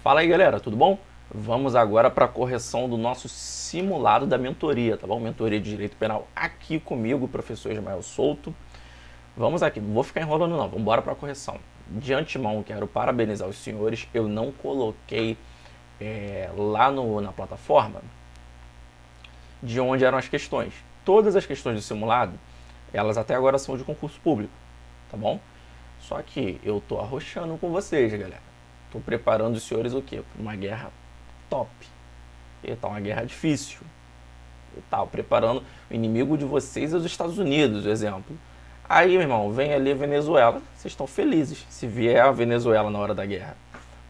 Fala aí, galera, tudo bom? Vamos agora para a correção do nosso simulado da mentoria, tá bom? Mentoria de Direito Penal aqui comigo, o professor Ismael Souto. Vamos aqui, não vou ficar enrolando não, vamos embora para a correção. De antemão, quero parabenizar os senhores, eu não coloquei lá na plataforma de onde eram as questões. Todas as questões do simulado, elas até agora são de concurso público, tá bom? Só que eu tô arrochando com vocês, galera. Tô preparando os senhores o quê? Para uma guerra top. E tá uma guerra difícil. E tal, preparando o inimigo de vocês é os Estados Unidos, por exemplo. Aí, meu irmão, vem ali a Venezuela, vocês estão felizes se vier a Venezuela na hora da guerra.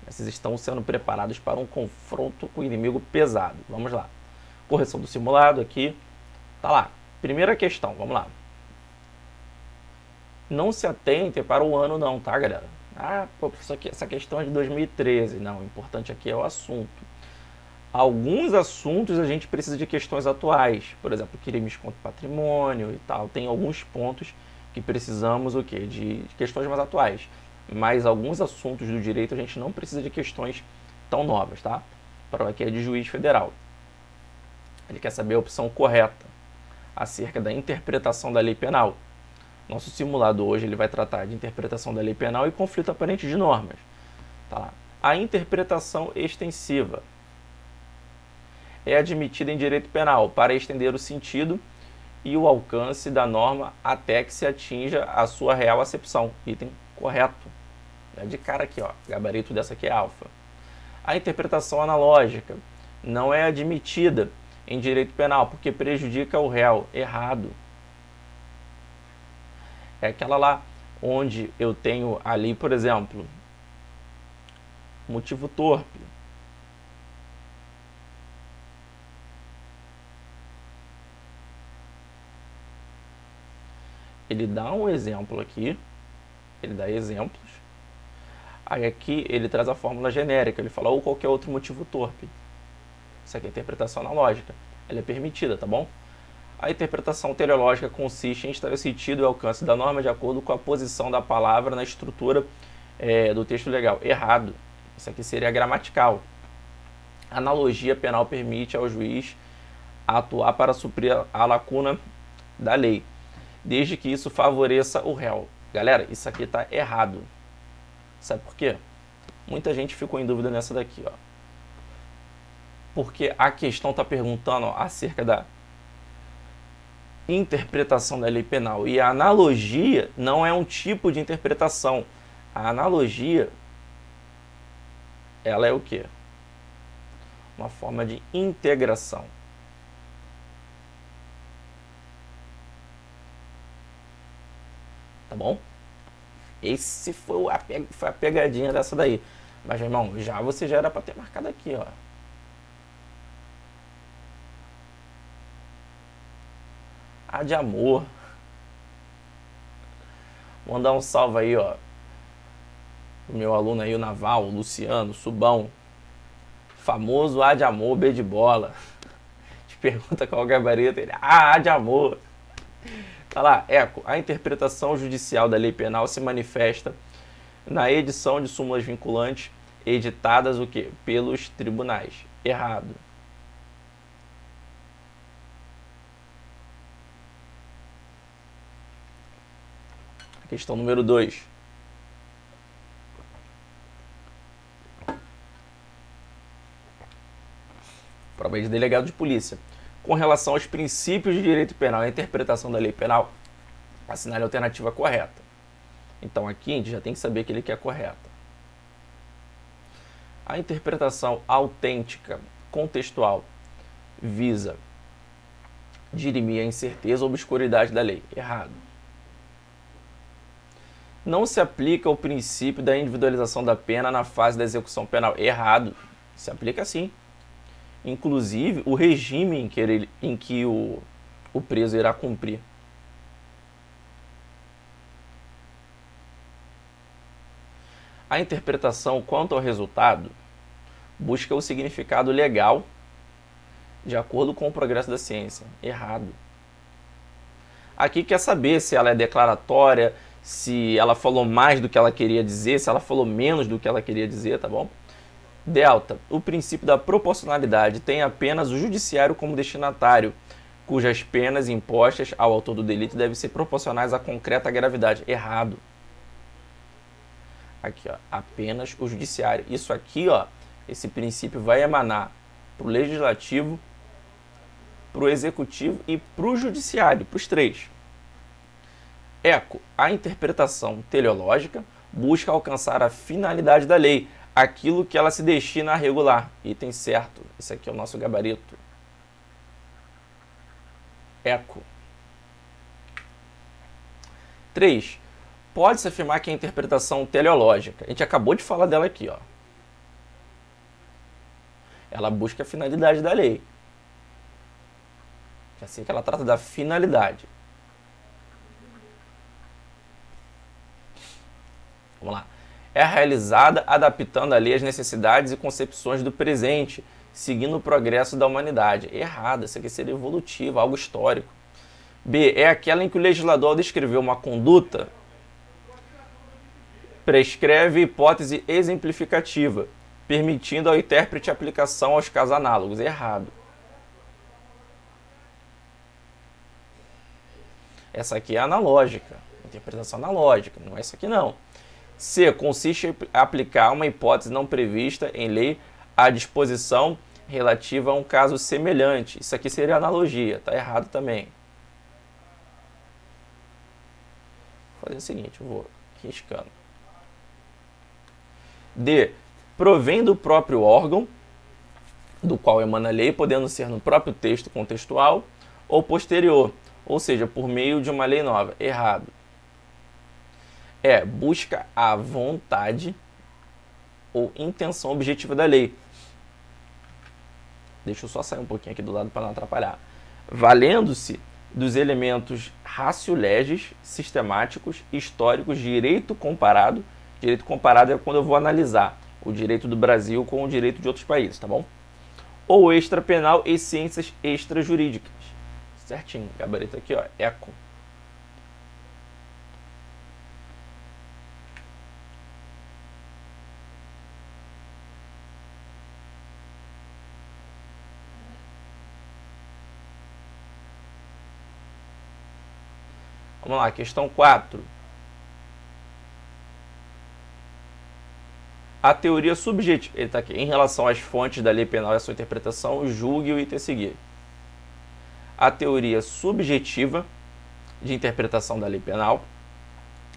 Vocês estão sendo preparados para um confronto com o inimigo pesado. Vamos lá. Correção do simulado aqui. Tá lá. Primeira questão, vamos lá. Não se atentem para o ano não, tá, galera? Ah, pô, essa questão é de 2013. Não, o importante aqui é o assunto. Alguns assuntos a gente precisa de questões atuais. Por exemplo, crimes contra o patrimônio e tal. Tem alguns pontos que precisamos o quê? De questões mais atuais. Mas alguns assuntos do direito a gente não precisa de questões tão novas, tá? A prova aqui é de juiz federal. Ele quer saber a opção correta acerca da interpretação da lei penal. Nosso simulado hoje ele vai tratar de interpretação da lei penal e conflito aparente de normas. Tá lá. A interpretação extensiva é admitida em direito penal para estender o sentido e o alcance da norma até que se atinja a sua real acepção. Item correto. É de cara aqui, ó. Gabarito dessa aqui é alfa. A interpretação analógica não é admitida em direito penal porque prejudica o réu. Errado. É aquela lá onde eu tenho ali, por exemplo, motivo torpe. Ele dá um exemplo aqui, ele dá exemplos. Aí aqui ele traz a fórmula genérica, ele fala ou qualquer outro motivo torpe. Isso aqui é interpretação analógica, ela é permitida, tá bom? A interpretação teleológica consiste em extrair o sentido e o alcance da norma de acordo com a posição da palavra na estrutura do texto legal. Errado. Isso aqui seria gramatical. A analogia penal permite ao juiz atuar para suprir a lacuna da lei, desde que isso favoreça o réu. Galera, isso aqui está errado. Sabe por quê? Muita gente ficou em dúvida nessa daqui, ó. Porque a questão está perguntando acerca da interpretação da lei penal. E a analogia não é um tipo de interpretação. A analogia, ela é o quê? Uma forma de integração. Tá bom? Esse foi a pegadinha dessa daí. Mas, meu irmão, você já era para ter marcado aqui, ó. A de amor. Vou mandar um salve aí, ó. O meu aluno aí, o Naval, o Luciano, Subão. Famoso A de amor, B de bola. Te pergunta qual é o gabarito. Ele, A de amor. Tá lá, eco. A interpretação judicial da lei penal se manifesta na edição de súmulas vinculantes editadas o quê? Pelos tribunais. Errado. Questão número 2. Prova de delegado de polícia. Com relação aos princípios de direito penal e a interpretação da lei penal, assinale a alternativa correta. Então aqui a gente já tem que saber que ele quer correta. A interpretação autêntica, contextual, visa dirimir a incerteza ou obscuridade da lei. Errado. Não se aplica o princípio da individualização da pena na fase da execução penal. Errado. Se aplica sim. Inclusive, o regime em que o preso irá cumprir. A interpretação quanto ao resultado busca o significado legal de acordo com o progresso da ciência. Errado. Aqui quer saber se ela é declaratória, se ela falou mais do que ela queria dizer, se ela falou menos do que ela queria dizer, tá bom? Delta, o princípio da proporcionalidade tem apenas o judiciário como destinatário, cujas penas impostas ao autor do delito devem ser proporcionais à concreta gravidade. Errado. Aqui, ó, apenas o judiciário. Isso aqui, ó, esse princípio vai emanar para o legislativo, para o executivo e para o judiciário, para os três. Eco, a interpretação teleológica busca alcançar a finalidade da lei, aquilo que ela se destina a regular. Item certo. Esse aqui é o nosso gabarito. Eco. 3. Pode-se afirmar que a interpretação teleológica, a gente acabou de falar dela aqui, ó. Ela busca a finalidade da lei. É assim que ela trata da finalidade. Vamos lá. É realizada adaptando a lei às necessidades e concepções do presente, seguindo o progresso da humanidade. Errado, isso aqui seria evolutivo, algo histórico. B. É aquela em que o legislador, ao descrever uma conduta, prescreve hipótese exemplificativa, permitindo ao intérprete a aplicação aos casos análogos. Errado. Essa aqui é analógica, interpretação analógica, não é isso aqui não. C. Consiste em aplicar uma hipótese não prevista em lei à disposição relativa a um caso semelhante. Isso aqui seria analogia, está errado também. Vou fazer o seguinte, eu vou riscando. D. Provém do próprio órgão do qual emana a lei, podendo ser no próprio texto contextual ou posterior, ou seja, por meio de uma lei nova. Errado. É, busca a vontade ou intenção objetiva da lei. Deixa eu só sair um pouquinho aqui do lado para não atrapalhar. Valendo-se dos elementos ratio legis, sistemáticos, históricos, direito comparado. Direito comparado é quando eu vou analisar o direito do Brasil com o direito de outros países, tá bom? Ou extrapenal e ciências extrajurídicas. Certinho, gabarito aqui, ó, eco. Vamos lá, questão 4. A teoria subjetiva, ele está aqui, em relação às fontes da lei penal e a sua interpretação, julgue o item a seguir. A teoria subjetiva de interpretação da lei penal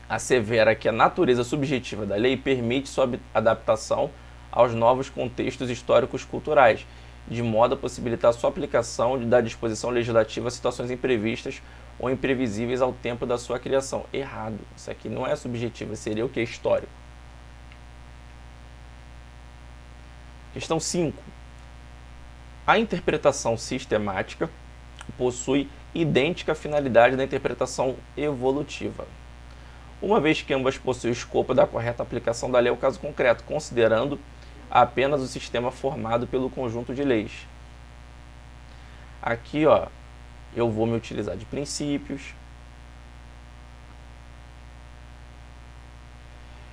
assevera que a natureza subjetiva da lei permite sua adaptação aos novos contextos históricos culturais, de modo a possibilitar sua aplicação da disposição legislativa a situações imprevistas ou imprevisíveis ao tempo da sua criação. Errado. Isso aqui não é subjetivo, seria o que? Histórico. Questão 5. A interpretação sistemática possui idêntica finalidade da interpretação evolutiva, uma vez que ambas possuem o escopo da correta aplicação da lei ao caso concreto, considerando apenas o sistema formado pelo conjunto de leis. Aqui, ó, eu vou me utilizar de princípios.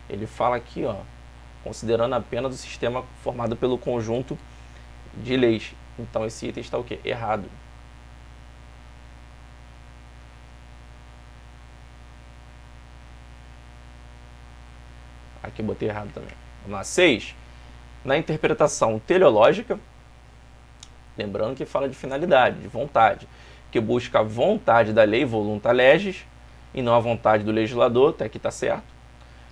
Ele fala aqui, ó, considerando apenas o sistema formado pelo conjunto de leis. Então esse item está o quê? Errado. Aqui botei errado também. Vamos lá. 6. Na interpretação teleológica, lembrando que fala de finalidade, de vontade, que busca a vontade da lei, voluntas legis, e não a vontade do legislador, até aqui está certo,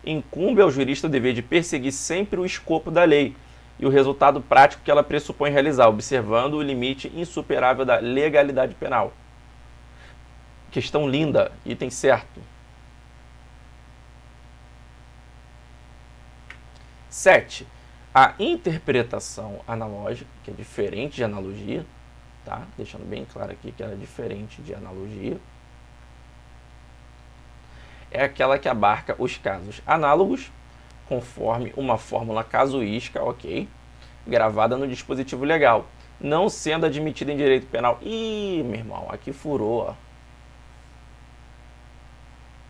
incumbe ao jurista o dever de perseguir sempre o escopo da lei e o resultado prático que ela pressupõe realizar, observando o limite insuperável da legalidade penal. Questão linda, item certo. 7. A interpretação analógica, que é diferente de analogia, tá? Deixando bem claro aqui que ela é diferente de analogia, é aquela que abarca os casos análogos, conforme uma fórmula casuística, ok, gravada no dispositivo legal, não sendo admitida em direito penal. Ih, meu irmão, aqui furou, ó. Vou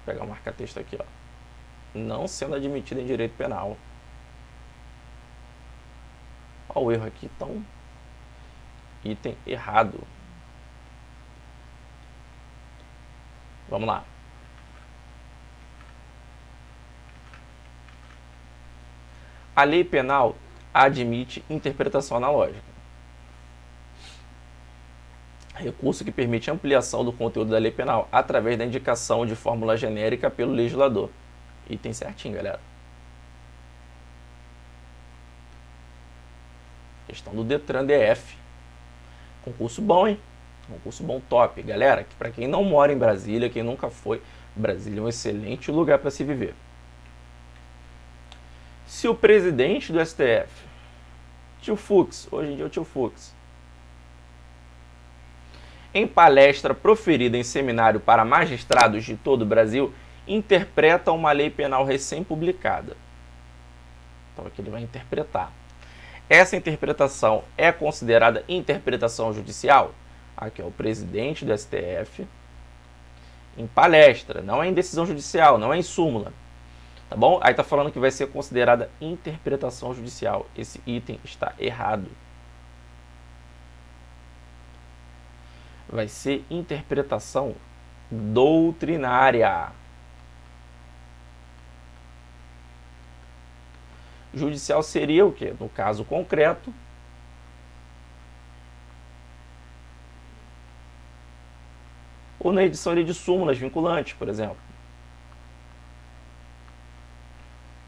pegar o marca-texto aqui, ó. Não sendo admitida em direito penal. Olha o erro aqui, então, item errado. Vamos lá. A lei penal admite interpretação analógica. Recurso que permite ampliação do conteúdo da lei penal através da indicação de fórmula genérica pelo legislador. Item certinho, galera. Questão do Detran DF. Concurso bom, hein? Concurso bom, top. Galera, para quem não mora em Brasília, quem nunca foi, Brasília é um excelente lugar para se viver. Se o presidente do STF, tio Fux, hoje em dia é o tio Fux, em palestra proferida em seminário para magistrados de todo o Brasil, interpreta uma lei penal recém-publicada. Então aqui ele vai interpretar. Essa interpretação é considerada interpretação judicial? Aqui é o presidente do STF, em palestra, não é em decisão judicial, não é em súmula. Tá bom? Aí tá falando que vai ser considerada interpretação judicial. Esse item está errado. Vai ser interpretação doutrinária. Judicial seria o quê? No caso concreto, ou na edição ali de súmulas vinculantes, por exemplo.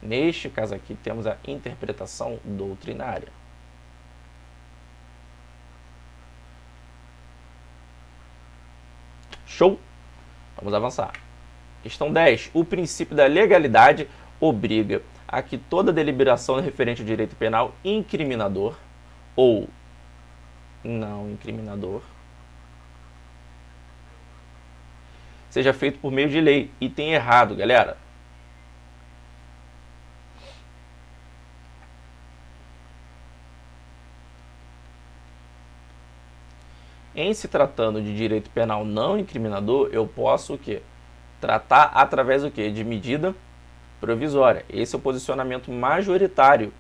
Neste caso aqui, temos a interpretação doutrinária. Show? Vamos avançar. Questão 10. O princípio da legalidade obriga a que toda deliberação referente ao direito penal incriminador ou não incriminador seja feito por meio de lei. Item errado, galera. Em se tratando de direito penal não incriminador, eu posso o quê? Tratar através do quê? De medida provisória. Esse é o posicionamento majoritário.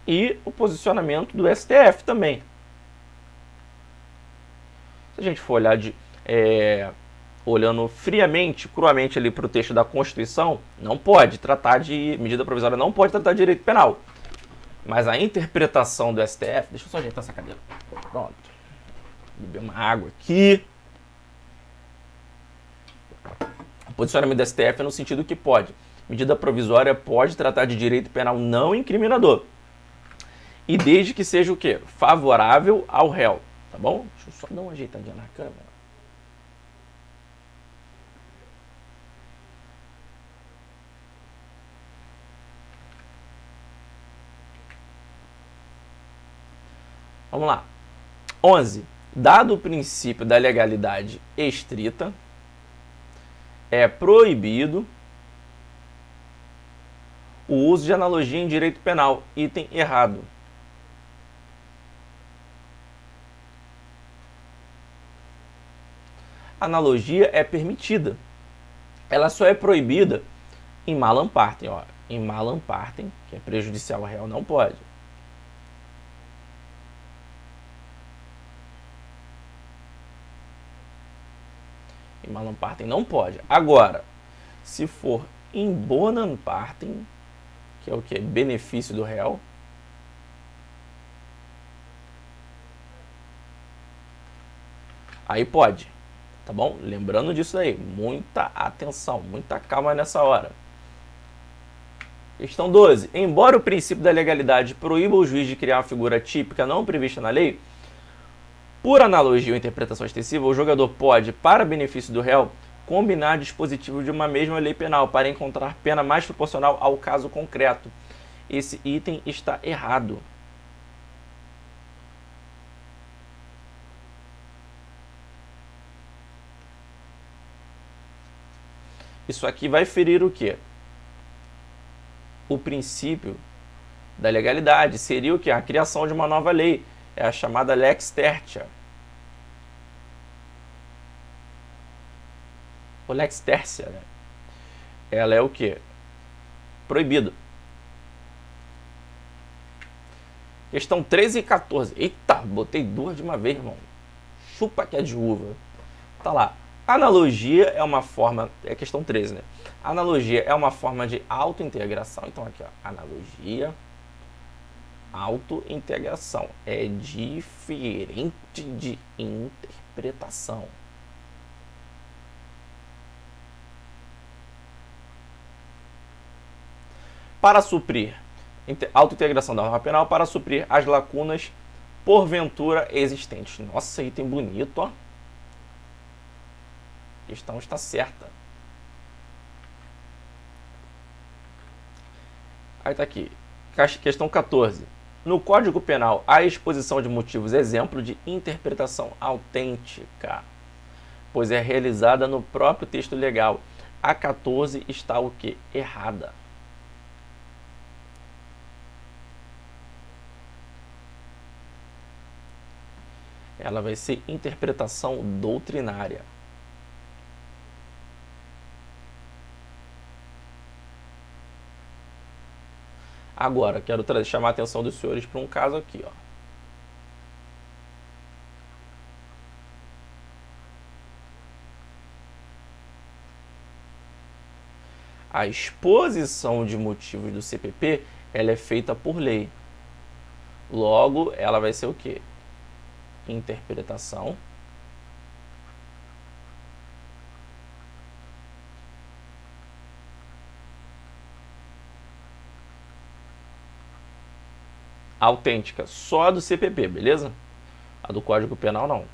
E o posicionamento do STF também. Se a gente for olhar olhando friamente, cruamente ali para o texto da Constituição, não pode tratar de medida provisória, não pode tratar de direito penal. Mas a interpretação do STF... Deixa eu só ajeitar essa cadeira. Pronto. Beber uma água aqui. O posicionamento do STF é no sentido que pode. Medida provisória pode tratar de direito penal não incriminador. E desde que seja o quê? Favorável ao réu. Tá bom? Deixa eu só dar uma ajeitadinha na câmera. Vamos lá. 11. Dado o princípio da legalidade estrita, é proibido o uso de analogia em direito penal. Item errado. Analogia é permitida. Ela só é proibida em malam partem. Ó. Em malam partem, que é prejudicial ao réu, não pode. Em malam partem não pode. Agora, se for em bonam partem, que é o que? Benefício do réu, aí pode. Tá bom? Lembrando disso aí. Muita atenção, muita calma nessa hora. Questão 12. Embora o princípio da legalidade proíba o juiz de criar uma figura típica não prevista na lei, por analogia ou interpretação extensiva, o jogador pode, para benefício do réu, combinar dispositivos de uma mesma lei penal para encontrar pena mais proporcional ao caso concreto. Esse item está errado. Isso aqui vai ferir o quê? O princípio da legalidade. Seria o quê? A criação de uma nova lei. É a chamada lex tertia. O lex tercia, né? Ela é o quê? Proibido. Questão 13 e 14. Eita, botei duas de uma vez, irmão. Chupa que é de uva. Tá lá. Analogia é uma forma... É questão 13, né? Analogia é uma forma de autointegração. Então aqui, ó. Analogia, autointegração. É diferente de interpretação. Para suprir... Autointegração da norma penal para suprir as lacunas porventura existentes. Nossa, item bonito, ó. A questão está certa. Aí tá aqui. Questão 14. No Código Penal, a exposição de motivos exemplo de interpretação autêntica, pois é realizada no próprio texto legal. A 14 está o quê? Errada. Ela vai ser interpretação doutrinária. Agora, quero chamar a atenção dos senhores para um caso aqui, ó. A exposição de motivos do CPP, ela é feita por lei. Logo, ela vai ser o quê? Interpretação autêntica, só a do CPP, beleza? A do Código Penal não.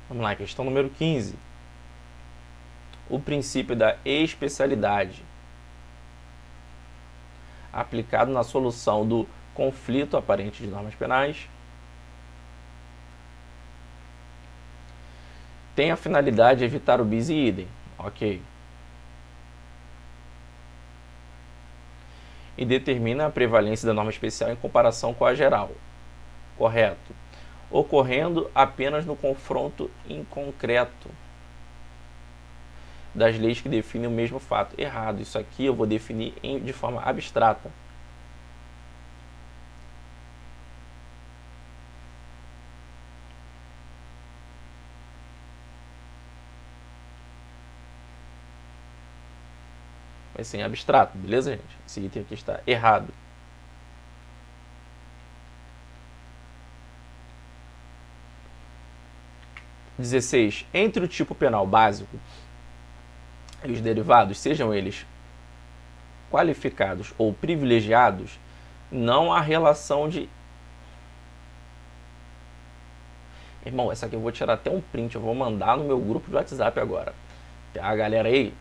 Vamos lá, questão número 15. O princípio da especialidade aplicado na solução do conflito aparente de normas penais tem a finalidade de evitar o bis e idem. Ok. E determina a prevalência da norma especial em comparação com a geral. Correto. Ocorrendo apenas no confronto inconcreto das leis que definem o mesmo fato. Errado. Isso aqui eu vou definir de forma abstrata. Vai ser em abstrato, beleza, gente? Esse item aqui está errado. (16) Entre o tipo penal básico e os derivados, sejam eles qualificados ou privilegiados, não há relação de... Irmão, essa aqui eu vou tirar até um print, eu vou mandar no meu grupo de WhatsApp agora. Tem a galera aí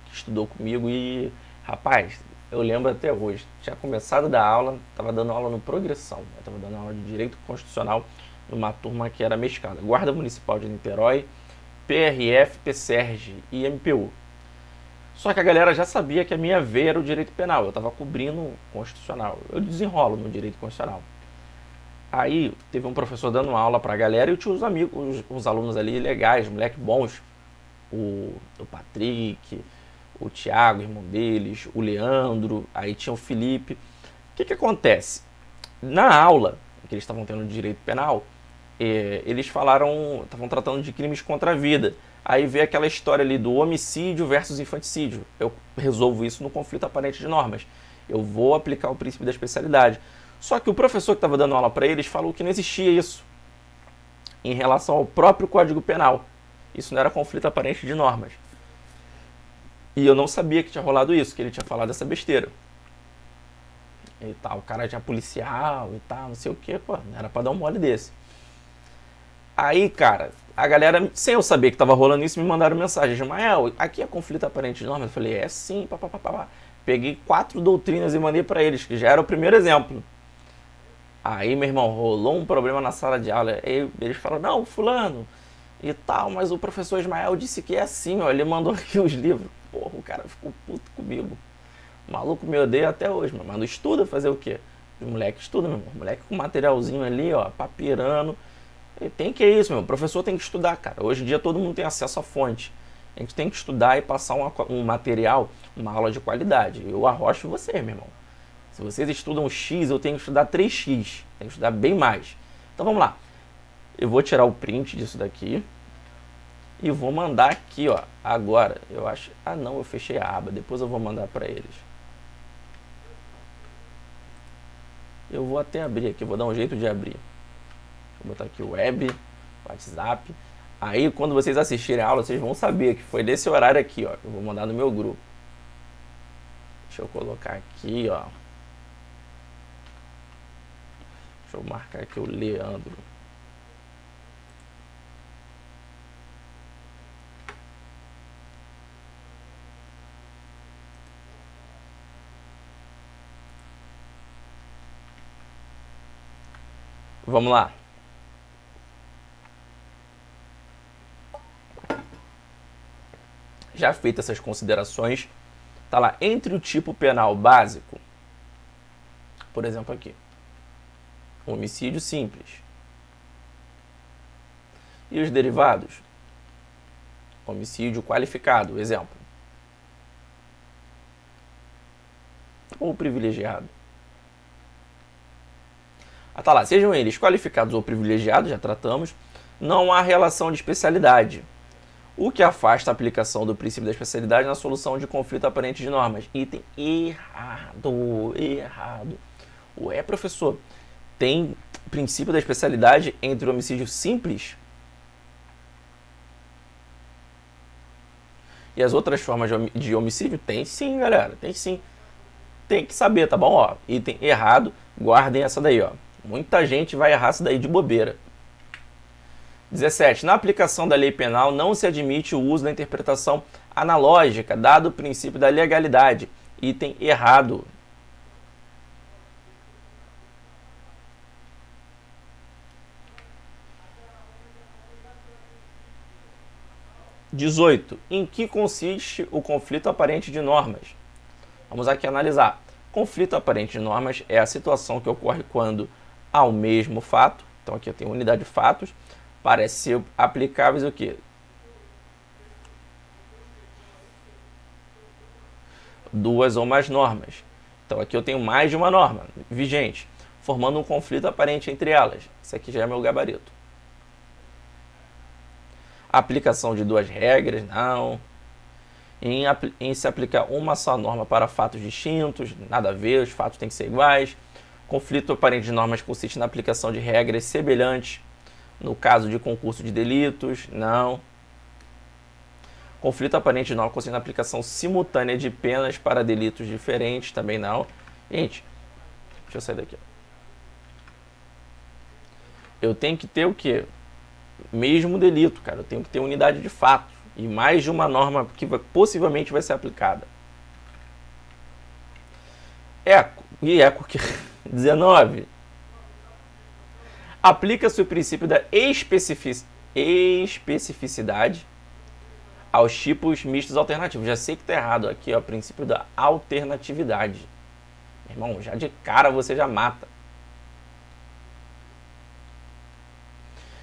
que estudou comigo e, rapaz, eu lembro até hoje, tinha começado a dar aula, estava dando aula no Progressão, estava dando aula de Direito Constitucional numa turma que era mesclada, Guarda Municipal de Niterói, PRF, PSERG e MPU. Só que a galera já sabia que a minha veia era o direito penal, eu estava cobrindo constitucional, eu desenrolo no direito constitucional. Aí teve um professor dando aula para a galera e eu tinha os amigos, os alunos ali legais, moleque bons, o Patrick, o Thiago, irmão deles, o Leandro, aí tinha o Felipe. O que acontece? Na aula que eles estavam tendo de direito penal, eles estavam tratando de crimes contra a vida. Aí veio aquela história ali do homicídio versus infanticídio. Eu resolvo isso no conflito aparente de normas. Eu vou aplicar o princípio da especialidade. Só que o professor que estava dando aula para eles falou que não existia isso em relação ao próprio Código Penal. Isso não era conflito aparente de normas. E eu não sabia que tinha rolado isso, que ele tinha falado essa besteira. E tal, o cara tinha policial e tal, não sei o que, pô, não era pra dar um mole desse. Aí, cara, a galera, sem eu saber que tava rolando isso, me mandaram mensagem: Ismael, aqui é conflito aparente de normas? Eu falei: é sim, papapá. Peguei 4 doutrinas e mandei pra eles, que já era o primeiro exemplo. Aí, meu irmão, rolou um problema na sala de aula. Aí eles falaram: não, fulano e tal, mas o professor Ismael disse que é assim, ó, ele mandou aqui os livros. Porra, o cara ficou puto comigo. O maluco me odeia até hoje, mas não estuda, fazer o quê? Os moleques estudam, meu irmão. O moleque com materialzinho ali, ó, papirando. E tem que isso, meu. O professor tem que estudar, cara. Hoje em dia todo mundo tem acesso à fonte. A gente tem que estudar e passar um material, uma aula de qualidade. Eu arrocho vocês, meu irmão. Se vocês estudam X, eu tenho que estudar 3x. Tenho que estudar bem mais. Então vamos lá. Eu vou tirar o print disso daqui. E vou mandar aqui, ó. Agora, eu acho... Ah, não, eu fechei a aba. Depois eu vou mandar para eles. Eu vou até abrir aqui. Vou dar um jeito de abrir. Vou botar aqui o web, WhatsApp. Aí, quando vocês assistirem a aula, vocês vão saber que foi desse horário aqui, ó. Eu vou mandar no meu grupo. Deixa eu colocar aqui, ó. Deixa eu marcar aqui o Leandro. Vamos lá. Já feitas essas considerações, tá lá, entre o tipo penal básico, por exemplo aqui, homicídio simples, e os derivados, homicídio qualificado, exemplo, ou privilegiado. Ah, tá lá, sejam eles qualificados ou privilegiados, já tratamos, não há relação de especialidade, o que afasta a aplicação do princípio da especialidade na solução de conflito aparente de normas. Item errado. Ué, professor, tem princípio da especialidade entre o homicídio simples e as outras formas de homicídio? Tem sim, galera, tem sim. Tem que saber, tá bom? Ó, item errado, guardem essa daí, ó. Muita gente vai errar essa daí de bobeira. 17. Na aplicação da lei penal não se admite o uso da interpretação analógica, dado o princípio da legalidade. Item errado. 18. Em que consiste o conflito aparente de normas? Vamos aqui analisar. Conflito aparente de normas é a situação que ocorre quando, ao mesmo fato, então aqui eu tenho unidade de fatos, parece ser aplicáveis o quê? Duas ou mais normas. Então aqui eu tenho mais de uma norma vigente, formando um conflito aparente entre elas. Isso aqui já é meu gabarito. Aplicação de duas regras, não. Em se aplicar uma só norma para fatos distintos, nada a ver, os fatos têm que ser iguais. Conflito aparente de normas consiste na aplicação de regras semelhantes no caso de concurso de delitos, não. Conflito aparente de normas consiste na aplicação simultânea de penas para delitos diferentes, também não. Gente, deixa eu sair daqui. Eu tenho que ter o quê? Mesmo delito, cara. Eu tenho que ter unidade de fato e mais de uma norma que possivelmente vai ser aplicada. E eco que 19. Aplica-se o princípio da especificidade aos tipos mistos alternativos. Já sei que tá errado aqui, ó, o princípio da alternatividade. Irmão, já de cara você já mata.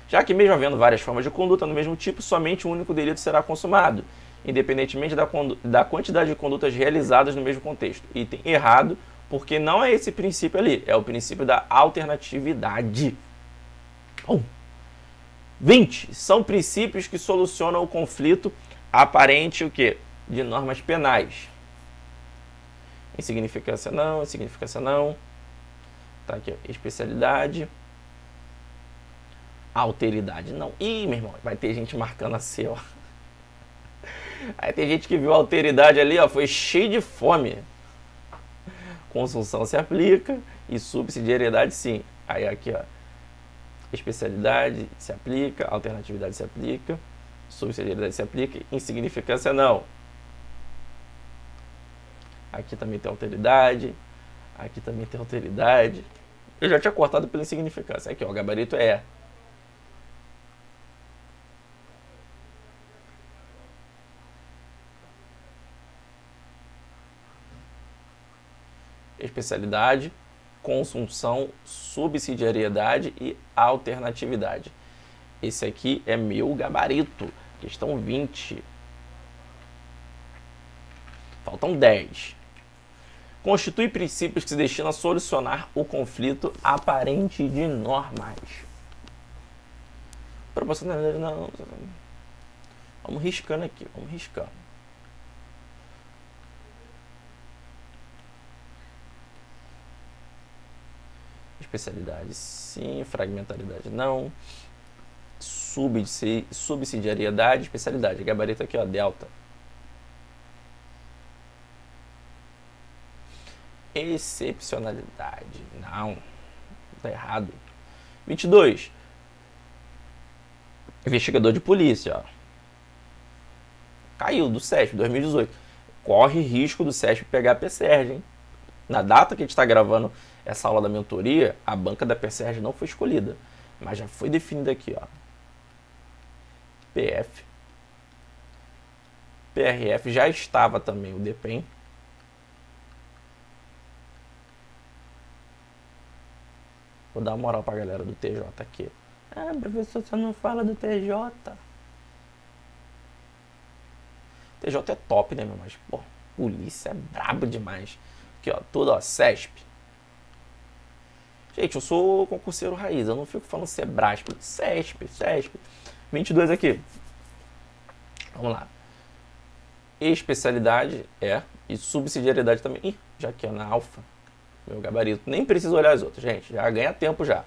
Já que mesmo havendo várias formas de conduta no mesmo tipo, somente um único delito será consumado, independentemente da quantidade de condutas realizadas no mesmo contexto. Item errado, porque não é esse princípio ali, é o princípio da alternatividade. Bom. 20. São princípios que solucionam o conflito aparente o quê? De normas penais. Insignificância não, insignificância não. Tá aqui, ó, especialidade. Alteridade não. Ih, meu irmão, vai ter gente marcando assim, ó. Aí tem gente que viu a alteridade ali, ó, foi cheio de fome. Consunção se aplica e subsidiariedade sim. Aí aqui, ó, especialidade se aplica, alternatividade se aplica, subsidiariedade se aplica, insignificância não. Aqui também tem alteridade, aqui também tem alteridade. Eu já tinha cortado pela insignificância. Aqui, ó, o gabarito é especialidade, consunção, subsidiariedade e alternatividade. Esse aqui é meu gabarito. Questão 20. Faltam 10. Constitui princípios que se destinam a solucionar o conflito aparente de normas. Proporcionalidade não. Vamos riscando aqui, vamos riscando. Especialidade sim, fragmentaridade não. Subsidiariedade, especialidade. Gabarito aqui, ó, delta. Excepcionalidade. Não. Tá errado. 22. Investigador de polícia, ó. Caiu do CESP, 2018. Corre risco do CESP pegar a PSERG, hein? Na data que a gente está gravando essa aula da mentoria, a banca da PSERG não foi escolhida. Mas já foi definida aqui, ó. PF. PRF já estava também o DPEM. Vou dar uma moral pra galera do TJ aqui. Ah, professor, você não fala do TJ. TJ é top, né, meu? Mas, pô, polícia é brabo demais. Aqui, ó, tudo, ó, CESP. Gente, eu sou concurseiro raiz, eu não fico falando Sebrasp, CESP. 22 aqui. Vamos lá. Especialidade e subsidiariedade também. Ih, já aqui, ó, na alfa. Meu gabarito. Nem preciso olhar as outras, gente. Já ganha tempo já.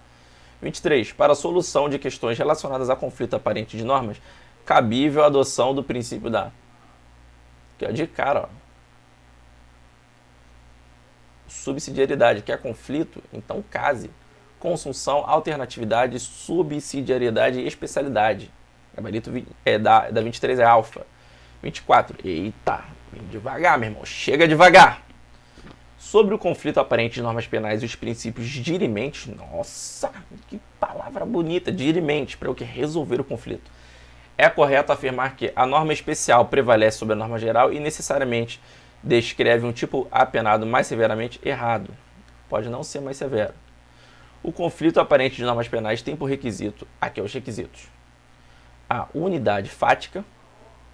23. Para a solução de questões relacionadas a conflito aparente de normas, cabível a adoção do princípio da... Aqui, ó, de cara, ó. Subsidiariedade, que é conflito, então case. Consunção, alternatividade, subsidiariedade e especialidade. Gabarito da 23 é alfa. 24. Eita, vem devagar, meu irmão. Chega devagar. Sobre o conflito aparente de normas penais e os princípios dirimentes, nossa, que palavra bonita, dirimentes, para o que resolver o conflito. É correto afirmar que a norma especial prevalece sobre a norma geral e necessariamente descreve um tipo apenado mais severamente errado. Pode não ser mais severo. O conflito aparente de normas penais tem por requisito, aqui os requisitos, a unidade fática,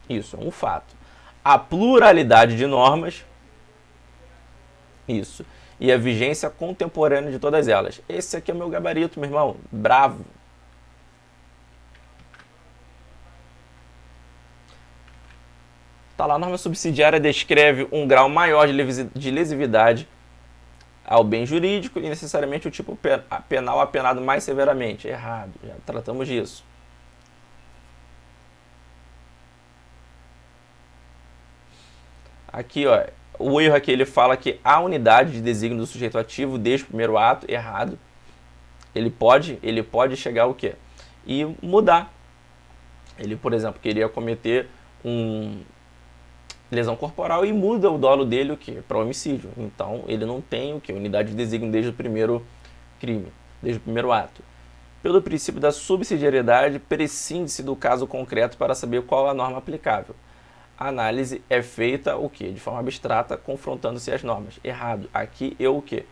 isso é um fato, a pluralidade de normas, isso, e a vigência contemporânea de todas elas. Esse aqui é o meu gabarito, meu irmão, bravo. Tá lá, a norma subsidiária descreve um grau maior de lesividade ao bem jurídico e necessariamente o tipo penal apenado mais severamente. Errado, já tratamos disso. Aqui, ó, o erro aqui, ele fala que a unidade de desígnio do sujeito ativo desde o primeiro ato, errado. Ele pode chegar ao quê? E mudar. Ele, por exemplo, queria cometer lesão corporal e muda o dolo dele o quê? Para homicídio. Então, ele não tem o quê? Unidade de desígnio desde o primeiro crime, desde o primeiro ato. Pelo princípio da subsidiariedade, prescinde-se do caso concreto para saber qual a norma aplicável. A análise é feita o quê? De forma abstrata, confrontando-se as normas. Errado. Aqui eu o quê?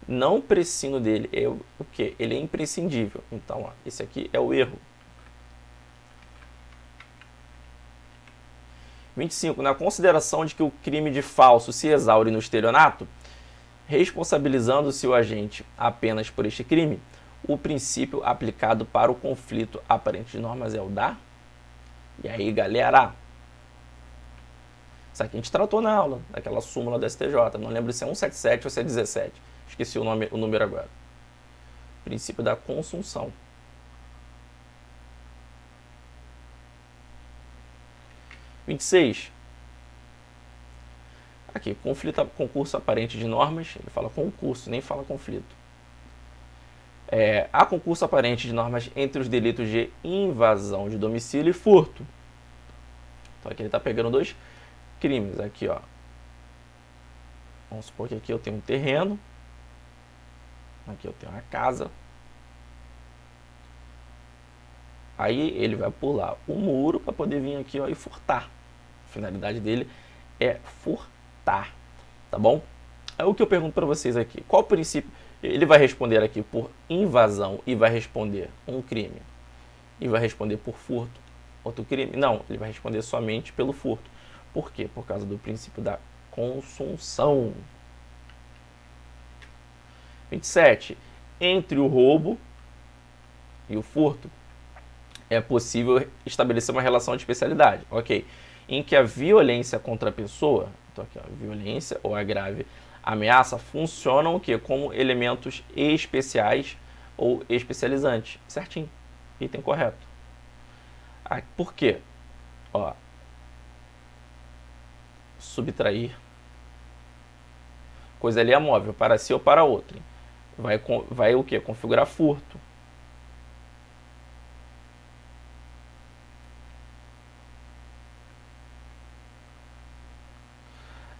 Não prescindo dele. Eu o quê? Ele é imprescindível. Então, ó, esse aqui é o erro. 25. Na consideração de que o crime de falso se exaure no estelionato, responsabilizando-se o agente apenas por este crime, o princípio aplicado para o conflito aparente de normas é o da... E aí, galera... Isso aqui a gente tratou na aula, daquela súmula do STJ. Não lembro se é 177 ou se é 17. Esqueci o número agora. Princípio da consunção. - 26. Aqui, concurso aparente de normas. Ele fala concurso, nem fala conflito. Há concurso aparente de normas entre os delitos de invasão de domicílio e furto. Então aqui ele está pegando dois crimes. Aqui, ó. Vamos supor que aqui eu tenho um terreno. Aqui eu tenho uma casa. Aí ele vai pular o muro para poder vir aqui, ó, e furtar. A finalidade dele é furtar, tá bom? É o que eu pergunto para vocês aqui. Qual o princípio? Ele vai responder aqui por invasão e vai responder um crime. E vai responder por furto, outro crime? Não, ele vai responder somente pelo furto. Por quê? Por causa do princípio da consunção. 27. Entre o roubo e o furto, é possível estabelecer uma relação de especialidade, ok? Em que a violência contra a pessoa, então aqui, ó, violência ou agrave, ameaça, funcionam o quê? Como elementos especiais ou especializantes. Certinho. Item correto. Ah, por quê? Ó, subtrair. Coisa ali é móvel, para si ou para outro. Vai o quê? Configurar furto.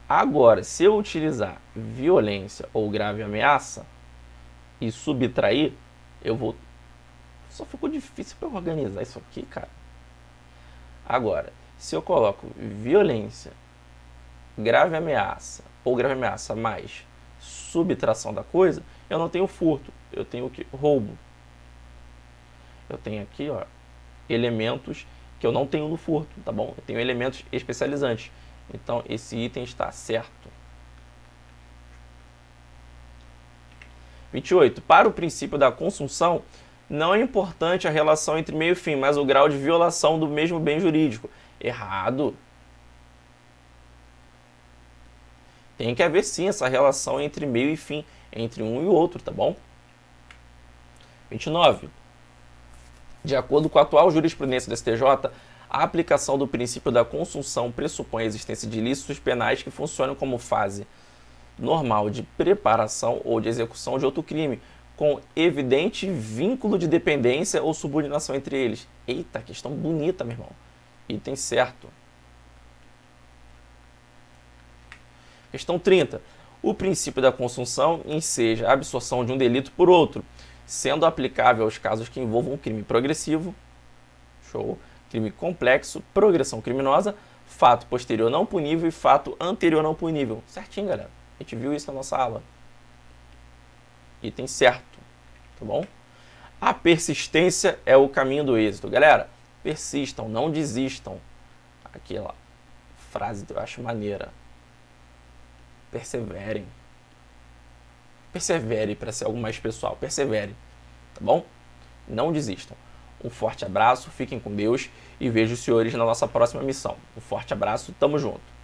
Agora, se eu utilizar violência ou grave ameaça e subtrair, eu vou... Só ficou difícil para organizar isso aqui, cara. Agora, se eu coloco violência, grave ameaça ou grave ameaça mais subtração da coisa, eu não tenho furto, eu tenho o que? Roubo. Eu tenho aqui, ó, elementos que eu não tenho no furto, tá bom? Eu tenho elementos especializantes. Então, esse item está certo. 28. Para o princípio da consunção, não é importante a relação entre meio e fim, mas o grau de violação do mesmo bem jurídico. Errado. Tem que haver sim essa relação entre meio e fim, entre um e o outro, tá bom? 29. De acordo com a atual jurisprudência do STJ, a aplicação do princípio da consunção pressupõe a existência de ilícitos penais que funcionam como fase normal de preparação ou de execução de outro crime, com evidente vínculo de dependência ou subordinação entre eles. Eita, questão bonita, meu irmão. Item certo. Questão 30. O princípio da consunção enseja a absorção de um delito por outro, sendo aplicável aos casos que envolvam um crime progressivo, show, crime complexo, progressão criminosa, fato posterior não punível e fato anterior não punível. Certinho, galera. A gente viu isso na nossa aula. Item certo, tá bom? A persistência é o caminho do êxito. Galera, persistam, não desistam. Aquela frase que eu acho maneira. Perseverem. Persevere para ser algo mais pessoal. Persevere, tá bom? Não desistam. Um forte abraço, fiquem com Deus e vejo os senhores na nossa próxima missão. Um forte abraço, tamo junto.